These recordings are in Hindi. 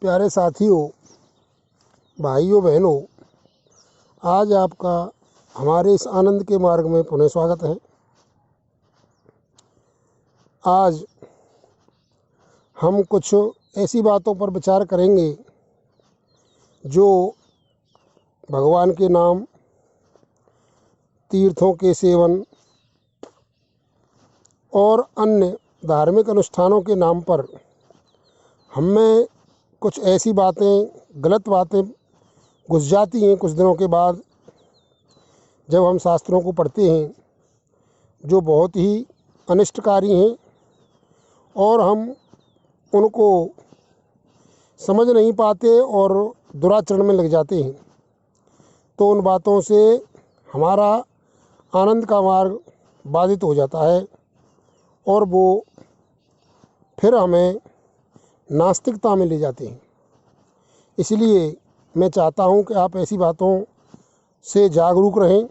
प्यारे साथियों, भाइयों बहनों, आज आपका हमारे इस आनंद के मार्ग में पुनः स्वागत है। आज हम कुछ ऐसी बातों पर विचार करेंगे जो भगवान के नाम, तीर्थों के सेवन और अन्य धार्मिक अनुष्ठानों के नाम पर हमें कुछ ऐसी बातें, गलत बातें घुस जाती हैं कुछ दिनों के बाद, जब हम शास्त्रों को पढ़ते हैं, जो बहुत ही अनिष्टकारी हैं और हम उनको समझ नहीं पाते और दुराचरण में लग जाते हैं। तो उन बातों से हमारा आनंद का मार्ग बाधित हो जाता है और वो फिर हमें नास्तिकता में ले जाते हैं। इसलिए मैं चाहता हूं कि आप ऐसी बातों से जागरूक रहें।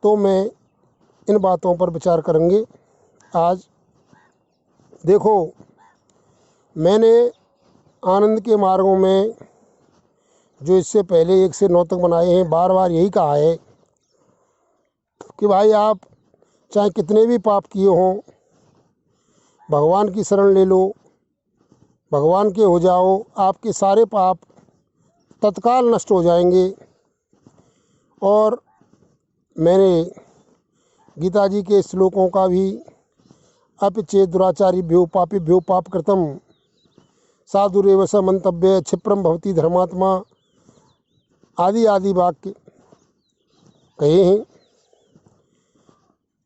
तो मैं इन बातों पर विचार करेंगे आज। देखो, मैंने आनंद के मार्गों में जो इससे पहले 1 से 9 तक बनाए हैं, बार बार यही कहा है कि भाई आप चाहे कितने भी पाप किए हों, भगवान की शरण ले लो, भगवान के हो जाओ, आपके सारे पाप तत्काल नष्ट हो जाएंगे। और मैंने गीता जी के श्लोकों का भी अपि चेत् दुराचारिभ्यो पापिभ्यो पाप कृतम साधुरेव स मंतव्य क्षिप्रम भवति धर्मात्मा आदि आदि वाक्य कहे हैं।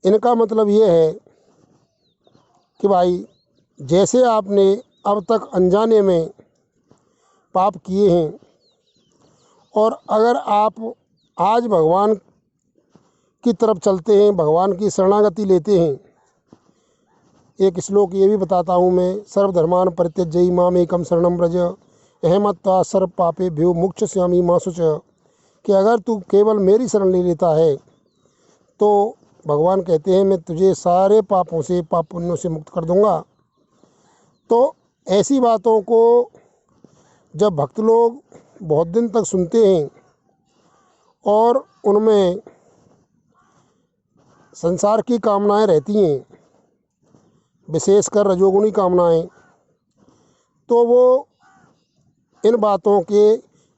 इनका मतलब ये है कि भाई जैसे आपने अब तक अनजाने में पाप किए हैं और अगर आप आज भगवान की तरफ चलते हैं, भगवान की शरणागति लेते हैं, एक श्लोक ये भी बताता हूँ मैं, सर्वधर्मान परित्यज्य माम एकम शरणम व्रज अहमत्वा सर्व पापेभ्यो मोक्षयिष्यामि मा शुचः, कि अगर तू केवल मेरी शरण ले लेता है तो भगवान कहते हैं मैं तुझे सारे पापों से, पाप पुण्यों से मुक्त कर दूंगा। तो ऐसी बातों को जब भक्त लोग बहुत दिन तक सुनते हैं और उनमें संसार की कामनाएं रहती हैं, विशेषकर रजोगुणी कामनाएं, तो वो इन बातों के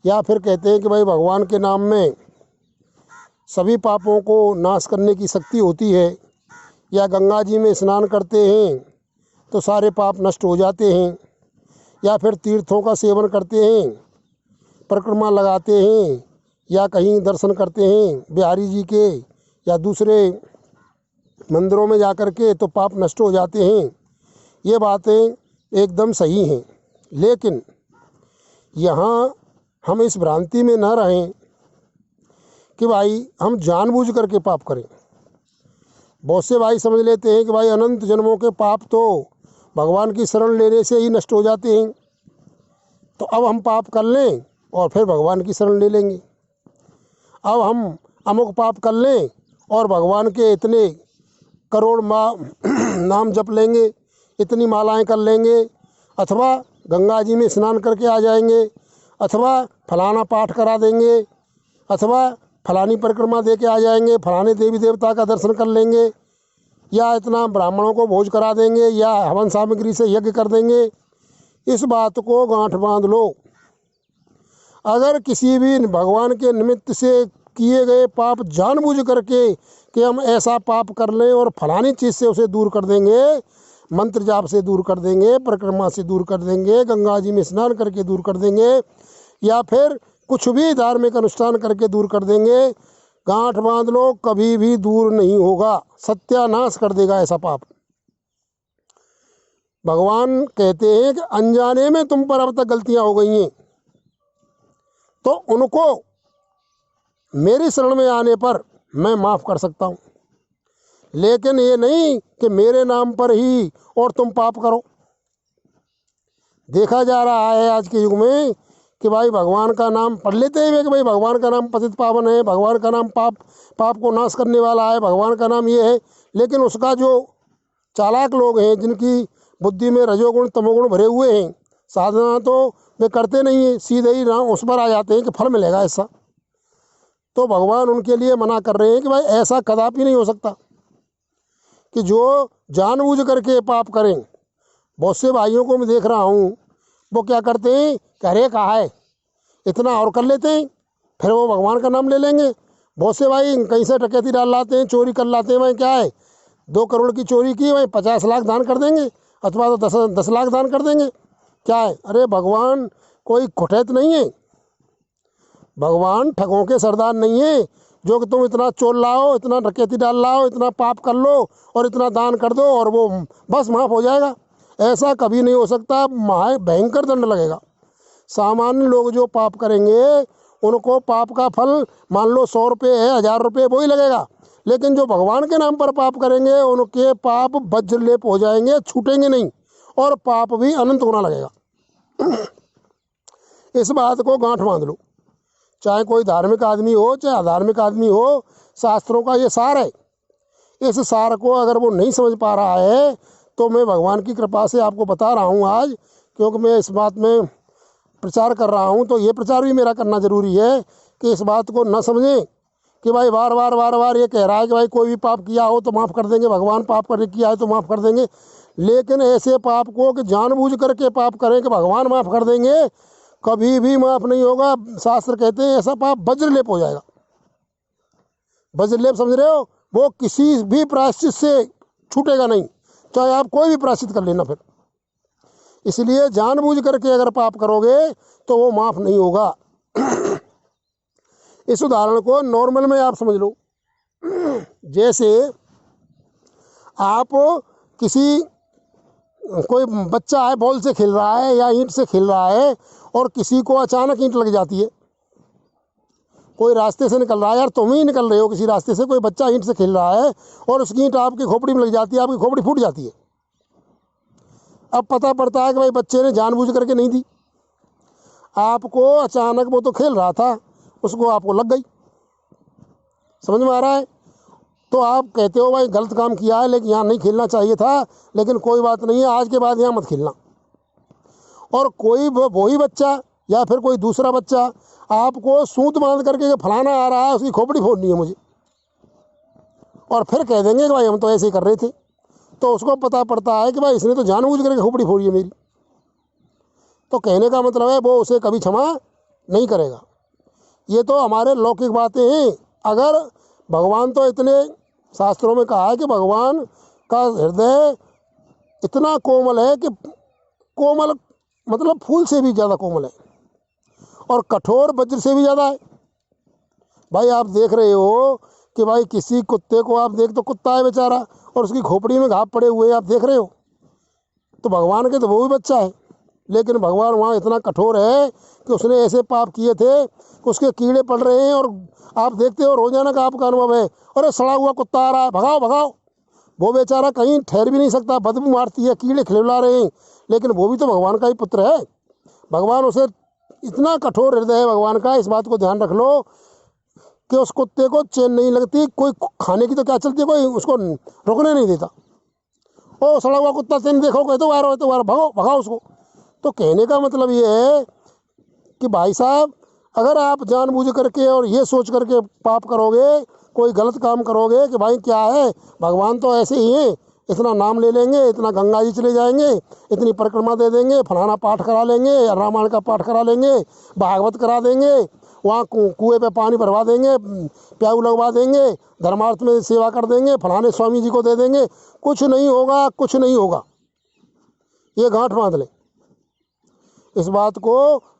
या फिर कहते हैं कि भाई भगवान के नाम में सभी पापों को नाश करने की शक्ति होती है, या गंगा जी में स्नान करते हैं तो सारे पाप नष्ट हो जाते हैं, या फिर तीर्थों का सेवन करते हैं, परिक्रमा लगाते हैं, या कहीं दर्शन करते हैं बिहारी जी के या दूसरे मंदिरों में जाकर के, तो पाप नष्ट हो जाते हैं। ये बातें एकदम सही हैं, लेकिन यहाँ हम इस भ्रांति में न रहें कि भाई हम जानबूझ करके पाप करें। बहुत से भाई समझ लेते हैं कि भाई अनंत जन्मों के पाप तो भगवान की शरण लेने से ही नष्ट हो जाते हैं, तो अब हम पाप कर लें और फिर भगवान की शरण ले लेंगे। अब हम अमुक पाप कर लें और भगवान के इतने करोड़ नाम जप लेंगे, इतनी मालाएं कर लेंगे, अथवा गंगा जी में स्नान करके आ जाएंगे, अथवा फलाना पाठ करा देंगे, अथवा फलानी परिक्रमा दे के आ जाएंगे, फलाने देवी देवता का दर्शन कर लेंगे, या इतना ब्राह्मणों को भोज करा देंगे, या हवन सामग्री से यज्ञ कर देंगे। इस बात को गांठ बांध लो। अगर किसी भी भगवान के निमित्त से किए गए पाप जानबूझ करके कि हम ऐसा पाप कर लें और फलानी चीज़ से उसे दूर कर देंगे, मंत्र जाप से दूर कर देंगे, परिक्रमा से दूर कर देंगे, गंगा जी में स्नान करके दूर कर देंगे, या फिर कुछ भी धार्मिक अनुष्ठान करके दूर कर देंगे, गांठ बांध लो, कभी भी दूर नहीं होगा, सत्यानाश कर देगा ऐसा पाप। भगवान कहते हैं कि अनजाने में तुम पर अब तक गलतियां हो गई हैं, तो उनको मेरी शरण में आने पर मैं माफ़ कर सकता हूँ, लेकिन ये नहीं कि मेरे नाम पर ही और तुम पाप करो। देखा जा रहा है आज के युग में कि भाई भगवान का नाम पढ़ लेते हैं कि भाई भगवान का नाम पतित पावन है, भगवान का नाम पाप को नाश करने वाला है, भगवान का नाम ये है, लेकिन उसका जो चालाक लोग हैं, जिनकी बुद्धि में रजोगुण तमोगुण भरे हुए हैं, साधना तो वे करते नहीं हैं, सीधे ही राम उस पर आ जाते हैं कि फल मिलेगा ऐसा। तो भगवान उनके लिए मना कर रहे हैं कि भाई ऐसा कदापि नहीं हो सकता कि जो जानबूझ करके पाप करें। बहुत से भाइयों को मैं देख रहा हूँ, वो क्या करते हैं कि अरे कहा है इतना और कर लेते हैं, फिर वो भगवान का नाम ले लेंगे। बहुत से भाई कहीं से डकैती डाल लाते हैं, चोरी कर लाते हैं। भाई क्या है 2 करोड़ की चोरी की, भाई 50 लाख दान कर देंगे, अथवा तो 10 लाख दान कर देंगे। क्या है, अरे भगवान कोई कुठैत नहीं है, भगवान ठगों के सरदार नहीं है जो कि तुम इतना चोर लाओ, इतना डकैती डाल लाओ, इतना पाप कर लो और इतना दान कर दो और वो बस माफ़ हो जाएगा। ऐसा कभी नहीं हो सकता, महा भयंकर दंड लगेगा। सामान्य लोग जो पाप करेंगे उनको पाप का फल मान लो 100 रुपये है, 1000 रुपये वो ही लगेगा। लेकिन जो भगवान के नाम पर पाप करेंगे उनके पाप वज्रलेप हो जाएंगे, छूटेंगे नहीं, और पाप भी अनंत होना लगेगा। इस बात को गांठ बांध लो, चाहे कोई धार्मिक आदमी हो चाहे अधार्मिक आदमी हो, शास्त्रों का ये सार है। इस सार को अगर वो नहीं समझ पा रहा है तो मैं भगवान की कृपा से आपको बता रहा हूँ आज, क्योंकि मैं इस बात में प्रचार कर रहा हूँ, तो ये प्रचार भी मेरा करना ज़रूरी है कि इस बात को न समझें कि भाई बार बार ये कह रहा है कि भाई कोई भी पाप किया हो तो माफ़ कर देंगे, भगवान पाप कर किया है तो माफ़ कर देंगे। लेकिन ऐसे पाप को कि जानबूझ करके पाप करें कि भगवान माफ़ कर देंगे, कभी भी माफ़ नहीं होगा। शास्त्र कहते हैं ऐसा पाप वज्रलेप हो जाएगा। वज्रलेप समझ रहे हो, वो किसी भी प्रायश्चित से छूटेगा नहीं, चाहे आप कोई भी प्रायश्चित कर लेना। फिर इसलिए जानबूझ करके अगर पाप करोगे तो वो माफ़ नहीं होगा। इस उदाहरण को नॉर्मल में आप समझ लो, जैसे आप किसी कोई बच्चा है बॉल से खेल रहा है या ईंट से खेल रहा है और किसी को अचानक ईंट लग जाती है, कोई रास्ते से निकल रहा है, यार तुम ही निकल रहे हो किसी रास्ते से, कोई बच्चा ईंट से खेल रहा है और उसकी ईंट आपकी खोपड़ी में लग जाती है, आपकी खोपड़ी फूट जाती है। अब पता पड़ता है कि भाई बच्चे ने जानबूझ करके नहीं दी, आपको अचानक, वो तो खेल रहा था, उसको आपको लग गई। समझ में आ रहा है? तो आप कहते हो भाई गलत काम किया है, लेकिन यहाँ नहीं खेलना चाहिए था, लेकिन कोई बात नहीं है, आज के बाद यहाँ मत खेलना। और कोई वही बच्चा या फिर कोई दूसरा बच्चा आपको सूत बांध करके फलाना आ रहा है, उसकी खोपड़ी फोड़नी है मुझे, और फिर कह देंगे कि भाई हम तो ऐसे ही कर रहे थे, तो उसको पता पड़ता है कि भाई इसने तो जानबूझ करके खोपड़ी फोड़ी है मेरी। तो कहने का मतलब है वो उसे कभी क्षमा नहीं करेगा। ये तो हमारे लौकिक बातें हैं। अगर भगवान तो इतने, शास्त्रों में कहा है कि भगवान का हृदय इतना कोमल है कि कोमल मतलब फूल से भी ज़्यादा कोमल है और कठोर वज्र से भी ज़्यादा है। भाई आप देख रहे हो कि भाई किसी कुत्ते को आप देख, तो कुत्ता है बेचारा और उसकी खोपड़ी में घाव पड़े हुए आप देख रहे हो, तो भगवान के तो वो भी बच्चा है, लेकिन भगवान वहाँ इतना कठोर है कि उसने ऐसे पाप किए थे कि उसके कीड़े पड़ रहे हैं और आप देखते हो रोजाना का आपका अनुभव है, अरे सड़ा हुआ कुत्ता आ रहा है, भगाओ भगाओ। वो बेचारा कहीं ठहर भी नहीं सकता, बदबू मारती है, कीड़े खिलौला रहे हैं, लेकिन वो भी तो भगवान का ही पुत्र है। भगवान उसे, इतना कठोर हृदय है भगवान का, इस बात को ध्यान रख लो कि उस कुत्ते को चैन नहीं लगती, कोई खाने की तो क्या चलती है, कोई उसको रुकने नहीं देता। ओ सड़ा हुआ कुत्ता चैन देखो, कहते वार भगाओ भगाओ उसको। तो कहने का मतलब ये है कि भाई साहब, अगर आप जानबूझ करके और ये सोच करके पाप करोगे, कोई गलत काम करोगे कि भाई क्या है भगवान तो ऐसे ही हैं, इतना नाम ले लेंगे, इतना गंगा जी चले जाएंगे, इतनी परिक्रमा दे देंगे, फलाना पाठ करा लेंगे, रामायण का पाठ करा लेंगे, भागवत करा देंगे, वहाँ कुएँ पे पानी भरवा देंगे, प्याऊ लगवा देंगे, धर्मार्थ में सेवा कर देंगे, फलाने स्वामी जी को दे देंगे, कुछ नहीं होगा, कुछ नहीं होगा। ये गांठ बांध लें, इस बात को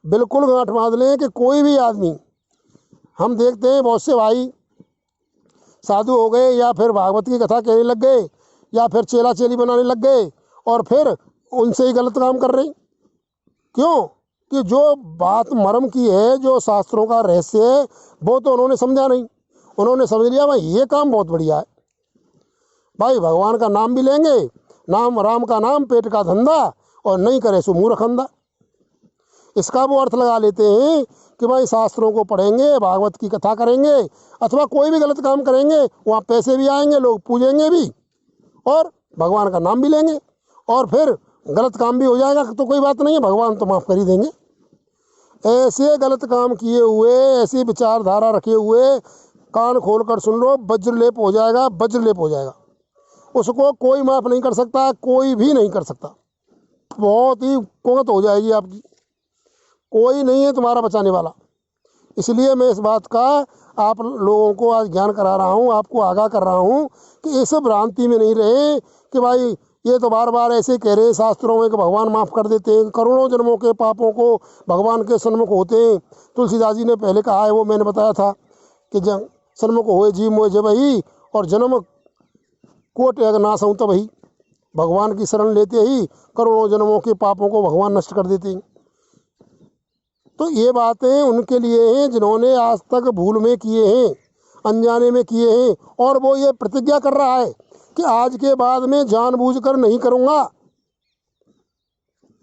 बिल्कुल गांठ बांध लें कि कोई भी आदमी, हम देखते हैं बहुत से भाई साधु हो गए या फिर भागवत की कथा कहने लग गए या फिर चेला चेली बनाने लग गए और फिर उनसे ही गलत काम कर रहे। क्यों? कि जो बात मर्म की है, जो शास्त्रों का रहस्य है, वो तो उन्होंने समझा नहीं। उन्होंने समझ लिया भाई ये काम बहुत बढ़िया है, भाई भगवान का नाम भी लेंगे, नाम राम का नाम पेट का धंधा, और नहीं करे सो मूर्ख अंधा। इसका वो अर्थ लगा लेते हैं कि भाई शास्त्रों को पढ़ेंगे, भागवत की कथा करेंगे, अथवा कोई भी गलत काम करेंगे, वहाँ पैसे भी आएंगे, लोग पूजेंगे भी और भगवान का नाम भी लेंगे, और फिर गलत काम भी हो जाएगा तो कोई बात नहीं है, भगवान तो माफ़ कर ही देंगे। ऐसे गलत काम किए हुए, ऐसी विचारधारा रखे हुए, कान खोल कर सुन लो, वज्रलेप हो जाएगा, वज्रलेप हो जाएगा। उसको कोई माफ़ नहीं कर सकता, कोई भी नहीं कर सकता। बहुत ही कुगत हो जाएगी आपकी, कोई नहीं है तुम्हारा बचाने वाला। इसलिए मैं इस बात का आप लोगों को आज ज्ञान करा रहा हूँ, आपको आगाह कर रहा हूँ कि इस भ्रांति में नहीं रहे कि भाई ये तो बार बार ऐसे कह रहे हैं शास्त्रों में कि भगवान माफ़ कर देते हैं, करोड़ों जन्मों के पापों को भगवान के सन्मुख होते हैं। तुलसीदास जी ने पहले कहा है, वो मैंने बताया था कि सन्मुख होए जीव मोह जब ही, और जन्म कोट अगर नाश हूँ तब ही। भगवान की शरण लेते ही करोड़ों जन्मों के पापों को भगवान नष्ट कर देते हैं। तो ये बातें उनके लिए हैं जिन्होंने आज तक भूल में किए हैं, अनजाने में किए हैं, और वो ये प्रतिज्ञा कर रहा है कि आज के बाद में जानबूझकर नहीं करूँगा।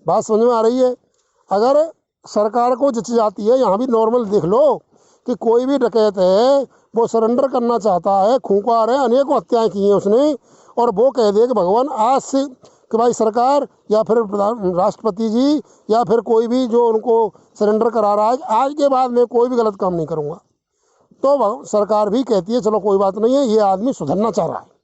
बात समझ में आ रही है? अगर सरकार को जच जाती है, यहाँ भी नॉर्मल देख लो कि कोई भी डकैत है, वो सरेंडर करना चाहता है, खूंखार है, अनेकों हत्याएं की हैं उसने, और वो कह दे कि भगवान आज से कि भाई सरकार या फिर राष्ट्रपति जी या फिर कोई भी जो उनको सरेंडर करा रहा है, आज के बाद मैं कोई भी गलत काम नहीं करूँगा, तो सरकार भी कहती है चलो कोई बात नहीं है, ये आदमी सुधरना चाह रहा है।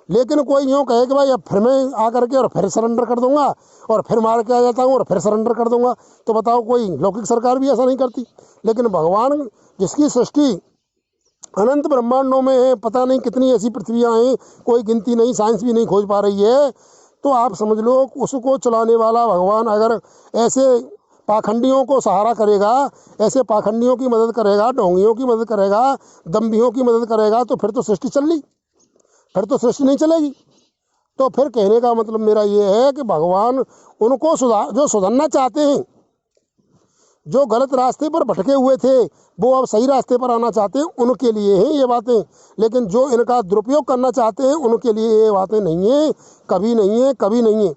लेकिन कोई यूँ कहे कि भाई अब फिर मैं आकर के और फिर सरेंडर कर दूंगा और फिर मार के आ जाता हूँ और फिर सरेंडर कर दूंगा, तो बताओ कोई लौकिक सरकार भी ऐसा नहीं करती। लेकिन भगवान जिसकी सृष्टि अनंत ब्रह्मांडों में है, पता नहीं कितनी ऐसी पृथ्वियाँ हैं, कोई गिनती नहीं, साइंस भी नहीं खोज पा रही है, तो आप समझ लो उसको चलाने वाला भगवान अगर ऐसे पाखंडियों को सहारा करेगा, ऐसे पाखंडियों की मदद करेगा, ढोंगियों की मदद करेगा, दम्भियों की मदद करेगा, तो फिर तो सृष्टि चल रही, फिर तो सृष्टि नहीं चलेगी। तो फिर कहने का मतलब मेरा ये है कि भगवान उनको जो सुधरना चाहते हैं, जो गलत रास्ते पर भटके हुए थे वो अब सही रास्ते पर आना चाहते हैं, उनके लिए हैं ये बातें। लेकिन जो इनका दुरुपयोग करना चाहते हैं उनके लिए ये बातें नहीं हैं, कभी नहीं है, कभी नहीं है।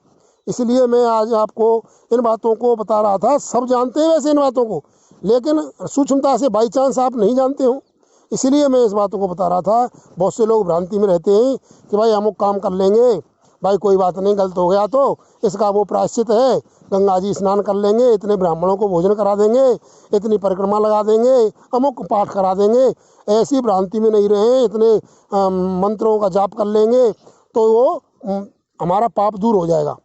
इसलिए मैं आज आपको इन बातों को बता रहा था। सब जानते हैं वैसे इन बातों को, लेकिन सूक्ष्मता से बाई चांस आप नहीं जानते हो, इसलिए मैं इस बातों को बता रहा था। बहुत से लोग भ्रांति में रहते हैं कि भाई अमुक काम कर लेंगे, भाई कोई बात नहीं, गलत हो गया तो इसका वो प्रायश्चित है, गंगा जी स्नान कर लेंगे, इतने ब्राह्मणों को भोजन करा देंगे, इतनी परिक्रमा लगा देंगे, अमुक पाठ करा देंगे। ऐसी भ्रांति में नहीं रहे, इतने मंत्रों का जाप कर लेंगे तो वो हमारा पाप दूर हो जाएगा।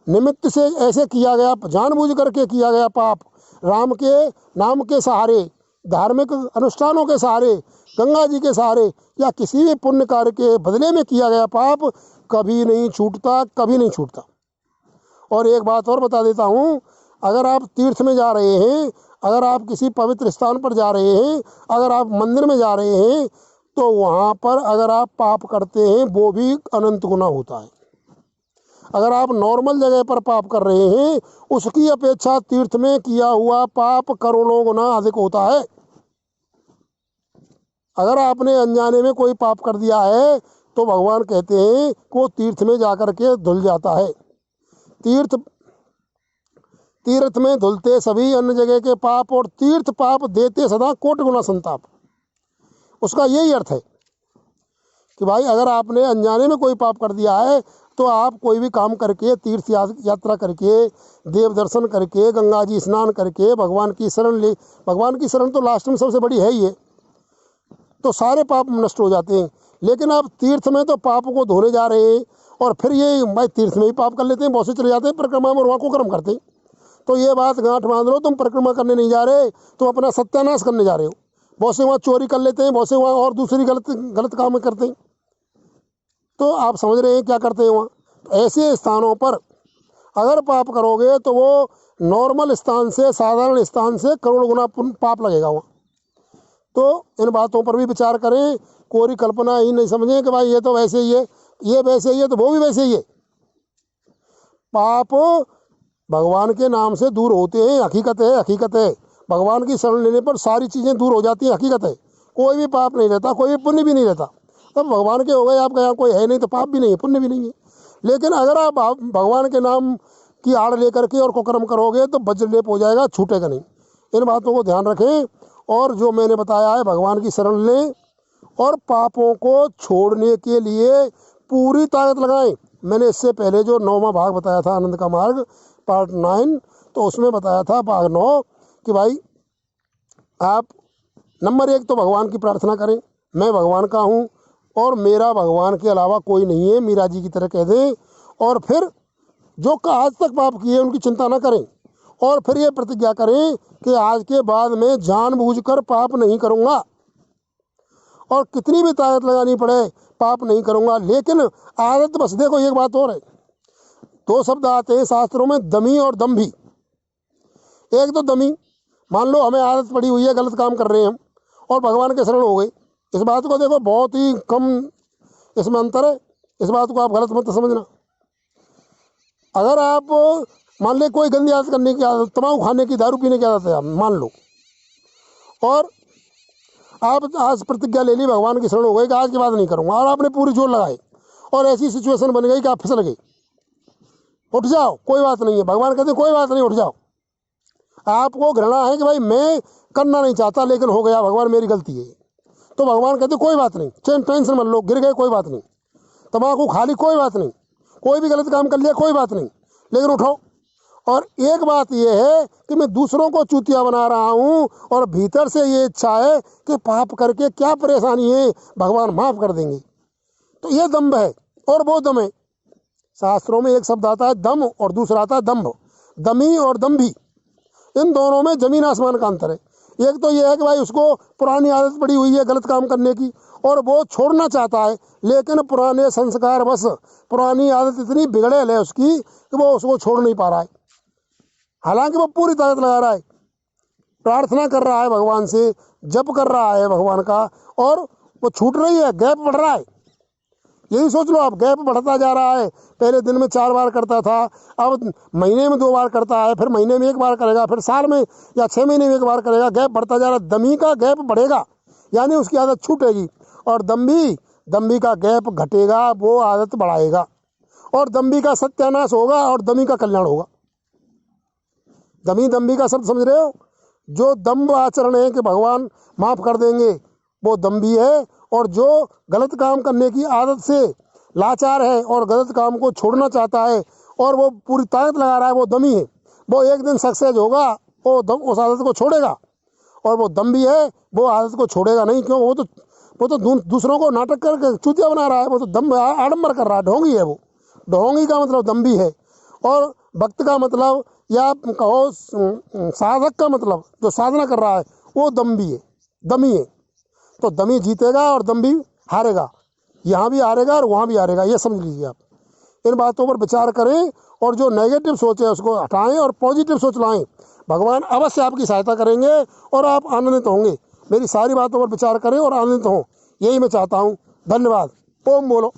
निमित्त से ऐसे किया गया, जानबूझ करके किया गया पाप, राम के नाम के सहारे, धार्मिक अनुष्ठानों के सहारे, गंगा जी के सहारे या किसी भी पुण्य कार्य के बदले में किया गया पाप कभी नहीं छूटता, कभी नहीं छूटता। और एक बात और बता देता हूँ, अगर आप तीर्थ में जा रहे हैं, अगर आप किसी पवित्र स्थान पर जा रहे हैं, अगर आप मंदिर में जा रहे हैं, तो वहाँ पर अगर आप पाप करते हैं वो भी अनंत गुना होता है। अगर आप नॉर्मल जगह पर पाप कर रहे हैं, उसकी अपेक्षा तीर्थ में किया हुआ पाप करोड़ों गुना अधिक होता है। अगर आपने अनजाने में कोई पाप कर दिया है तो भगवान कहते हैं कि वो तीर्थ में जाकर के धुल जाता है। तीर्थ में धुलते सभी अन्य जगह के पाप, और तीर्थ पाप देते सदा कोटि गुना संताप। उसका यही अर्थ है कि भाई अगर आपने अनजाने में कोई पाप कर दिया है तो आप कोई भी काम करके, तीर्थ यात्रा करके, देव दर्शन करके, गंगा जी स्नान करके, भगवान की शरण ले, भगवान की शरण तो लास्ट में सबसे बड़ी है ही है, तो सारे पाप नष्ट हो जाते हैं। लेकिन आप तीर्थ में तो पाप को धोने जा रहे हैं और फिर ये भाई तीर्थ में ही पाप कर लेते हैं, बहुत से चले जाते हैं परिक्रमा में और वहाँ को कर्म करते हैं। तो ये बात गांठ बांध लो, तुम परिक्रमा करने नहीं जा रहे, तुम अपना सत्यानाश करने जा रहे हो। बहुत से वहाँ चोरी कर लेते हैं, बहुत से वहाँ और दूसरी गलत काम करते हैं। तो आप समझ रहे हैं क्या करते हैं वहाँ। ऐसे स्थानों पर अगर पाप करोगे तो वो नॉर्मल स्थान से, साधारण स्थान से करोड़ गुना पाप लगेगा वहाँ। तो इन बातों पर भी विचार करें, कोरी कल्पना ही नहीं समझें कि भाई ये तो वैसे ही है, ये वैसे ही है तो वो भी वैसे ही है। पाप भगवान के नाम से दूर होते हैं, हकीकत है, हकीकत है। भगवान की शरण लेने पर सारी चीज़ें दूर हो जाती हैं, हकीकत है। कोई भी पाप नहीं रहता, कोई भी पुण्य भी नहीं रहता। तब भगवान के हो गए, आपका यहाँ कोई है नहीं तो पाप भी नहीं है, पुण्य भी नहीं है। लेकिन अगर आप भगवान के नाम की आड़ लेकर के और कुकर्म करोगे तो वज्रलेप हो जाएगा, छूटेगा नहीं। इन बातों को ध्यान रखें। और जो मैंने बताया है, भगवान की शरण लें और पापों को छोड़ने के लिए पूरी ताकत लगाएं। मैंने इससे पहले जो 9वां भाग बताया था आनंद का मार्ग पार्ट 9, तो उसमें बताया था भाग 9 कि भाई आप नंबर 1 तो भगवान की प्रार्थना करें, मैं भगवान का हूँ और मेरा भगवान के अलावा कोई नहीं है, मीरा जी की तरह कह दें। और फिर जो आज तक पाप किए उनकी चिंता न करें, और फिर ये प्रतिज्ञा करें कि आज के बाद मैं जानबूझकर पाप नहीं करूँगा, और कितनी भी ताकत लगानी पड़े पाप नहीं करूँगा। लेकिन आदत बस, देखो एक बात और है, 2 शब्द आते हैं शास्त्रों में, दमी और दम्भी। एक तो दमी, मान लो हमें आदत पड़ी हुई है, गलत काम कर रहे हैं हम और भगवान के शरण हो गए, इस बात को देखो बहुत ही कम इसमें अंतर है, इस बात को आप गलत मत समझना। अगर आप मान ले कोई गंदी आदत करने की आदत, तम्बाकू खाने की, दारू पीने की आदत है आप मान लो, और आप आज प्रतिज्ञा ले ली, भगवान की शरण हो गई कि आज के बाद नहीं करूँगा, और आपने पूरी जोर लगाई और ऐसी सिचुएशन बन गई कि आप फिसल गए, उठ जाओ कोई बात नहीं है, भगवान कहते कोई बात नहीं, उठ जाओ। आपको घृणा है कि भाई मैं करना नहीं चाहता लेकिन हो गया, भगवान मेरी गलती है, तो भगवान कहते कोई बात नहीं, टेंशन मत लो, गिर गए कोई बात नहीं, तम्बाकू खा ली कोई बात नहीं, कोई भी गलत काम कर लिया कोई बात नहीं, लेकिन उठो। और एक बात यह है कि मैं दूसरों को चूतिया बना रहा हूँ और भीतर से ये इच्छा है कि पाप करके क्या परेशानी है, भगवान माफ़ कर देंगे, तो ये दम्भ है और वो दम है। शास्त्रों में एक शब्द आता है दम और दूसरा आता है दम्भ। दमी और दम्भी, इन दोनों में ज़मीन आसमान का अंतर है। एक तो ये है कि भाई उसको पुरानी आदत पड़ी हुई है गलत काम करने की और वो छोड़ना चाहता है, लेकिन पुराने संस्कार बस, पुरानी आदत इतनी बिगड़ेल है उसकी कि वो उसको छोड़ नहीं पा रहा है। हालांकि वो पूरी ताकत लगा रहा है, प्रार्थना कर रहा है भगवान से, जप कर रहा है भगवान का, और वो छूट रही है, गैप बढ़ रहा है। यही सोच लो आप, गैप बढ़ता जा रहा है। पहले दिन में 4 बार करता था, अब महीने में 2 बार करता है, फिर महीने में 1 बार करेगा, फिर साल में या 6 महीने में 1 बार करेगा, गैप बढ़ता जा रहा है। दमी का गैप बढ़ेगा यानी उसकी आदत छूटेगी, और दम्भी का गैप घटेगा, वो आदत बढ़ाएगा, और दम्भी का सत्यानाश होगा और दमी का कल्याण होगा। दम्भी का शब्द समझ रहे हो? जो दम्भ आचरण है कि भगवान माफ़ कर देंगे, वो दम्भी है, और जो गलत काम करने की आदत से लाचार है और गलत काम को छोड़ना चाहता है और वो पूरी ताकत लगा रहा है, वो दमी है। वो एक दिन सक्सेस होगा, वो उस आदत को छोड़ेगा, और वो दम्भी है, वो आदत को छोड़ेगा नहीं। क्यों? वो तो दूसरों को नाटक करके चूतिया बना रहा है, वो तो दम्भ आडंबर कर रहा है, ढोंगी है वो। ढोंगी का मतलब दम्भी है, और भक्त का मतलब या कहो साधक का मतलब जो साधना कर रहा है वो दम्भी है, दमी है। तो दमी जीतेगा और दम्भी हारेगा, यहाँ भी हारेगा और वहाँ भी हारेगा, ये समझ लीजिए आप। इन बातों पर विचार करें और जो नेगेटिव सोच है उसको हटाएं और पॉजिटिव सोच लाएं। भगवान अवश्य आपकी सहायता करेंगे और आप आनंदित होंगे। मेरी सारी बातों पर विचार करें और आनंदित हों, यही मैं चाहता हूँ। धन्यवाद। ओम बोलो।